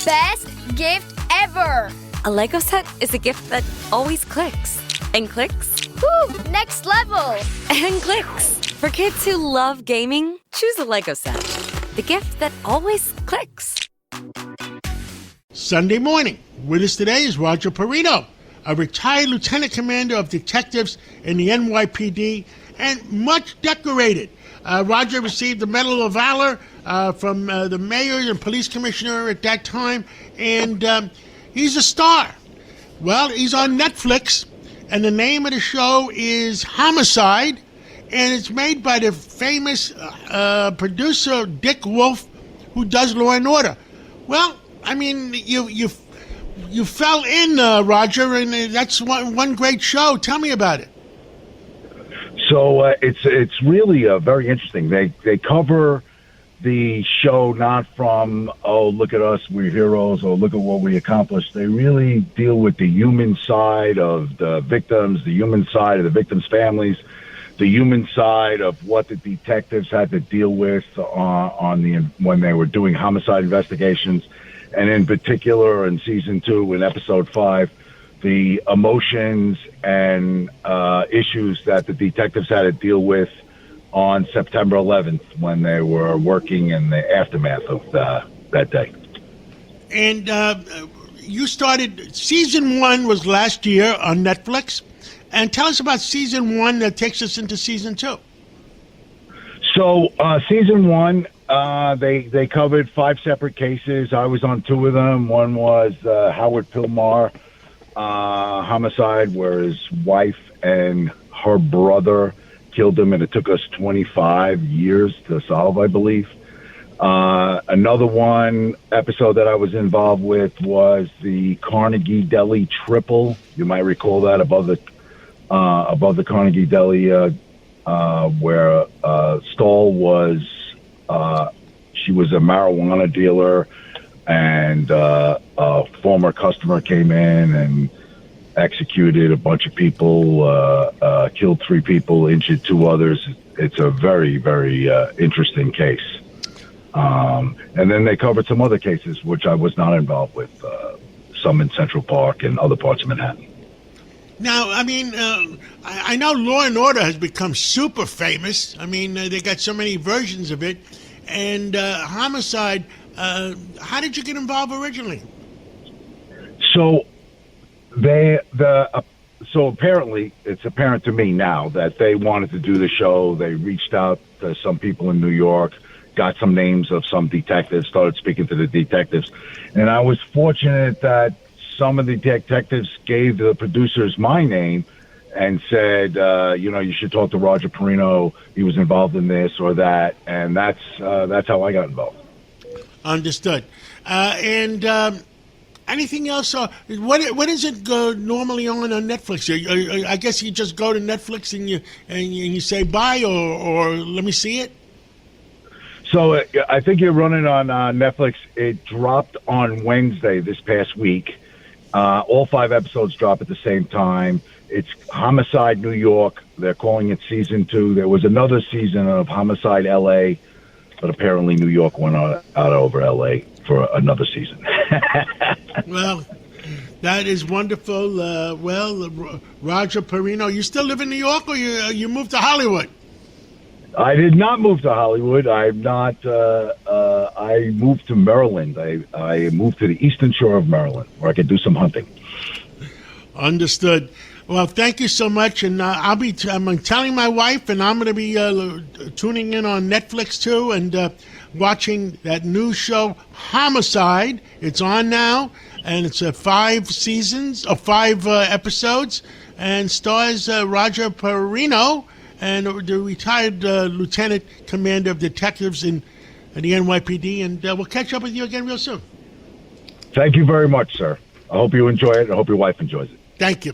Best gift ever! A Lego set is a gift that always clicks. And clicks. Woo! Next level! And clicks. For kids who love gaming, choose a Lego set. The gift that always clicks. Sunday morning. With us today is Roger Parrino, a retired lieutenant commander of detectives in the NYPD and much decorated. Roger received the Medal of Valor from the mayor and police commissioner at that time, and he's a star. Well, he's on Netflix, and the name of the show is Homicide, and it's made by the famous producer Dick Wolf, who does Law and Order. Well, I mean, you fell in, Roger, and that's one great show. Tell me about it. So it's really very interesting. They cover the show not from, oh, look at us, we're heroes, or look at what we accomplished. They really deal with the human side of the victims, the human side of the victims' families, the human side of what the detectives had to deal with when they were doing homicide investigations. And in particular, in season 2, in episode 5, the emotions and issues that the detectives had to deal with on September 11th when they were working in the aftermath of that day. And you started, season 1 was last year on Netflix. And tell us about season 1 that takes us into season 2. So season 1, they covered 5 separate cases. I was on 2 of them. One was Howard Pilmar homicide, where his wife and her brother killed him, and it took us 25 years to solve, I believe. Another one episode that I was involved with was the Carnegie Deli triple. You might recall that above the Carnegie Deli, where Stahl was. She was a marijuana dealer, and a former customer came in and executed a bunch of people, killed 3 people, injured 2 others. It's a very, very interesting case. And then they covered some other cases, which I was not involved with, some in Central Park and other parts of Manhattan. Now, I mean, I know Law and Order has become super famous. I mean, they got so many versions of it. And Homicide, how did you get involved originally? So so apparently it's apparent to me now that they wanted to do the show. They reached out to some people in New York, got some names of some detectives, started speaking to the detectives. And I was fortunate that some of the detectives gave the producers my name and said, you should talk to Roger Parrino. He was involved in this or that. And that's how I got involved. Understood. And anything else? What is it normally on Netflix? I guess you just go to Netflix and you say bye or let me see it. So I think you're running on Netflix. It dropped on Wednesday this past week. All 5 episodes drop at the same time. It's Homicide New York. They're calling it season 2. There was another season of Homicide LA, but apparently New York went out over LA for another season. Well, that is wonderful. Roger Parrino, you still live in New York, or you moved to Hollywood? I did not move to Hollywood. I'm not. I moved to Maryland. I moved to the eastern shore of Maryland, where I could do some hunting. Understood. Well, thank you so much, and I'm telling my wife, and I'm going to be tuning in on Netflix too, and watching that new show Homicide. It's on now, and it's 5 seasons or 5 episodes, and stars Roger Parrino, and the retired lieutenant commander of detectives in the NYPD, and we'll catch up with you again real soon. Thank you very much, sir. I hope you enjoy it. I hope your wife enjoys it. Thank you.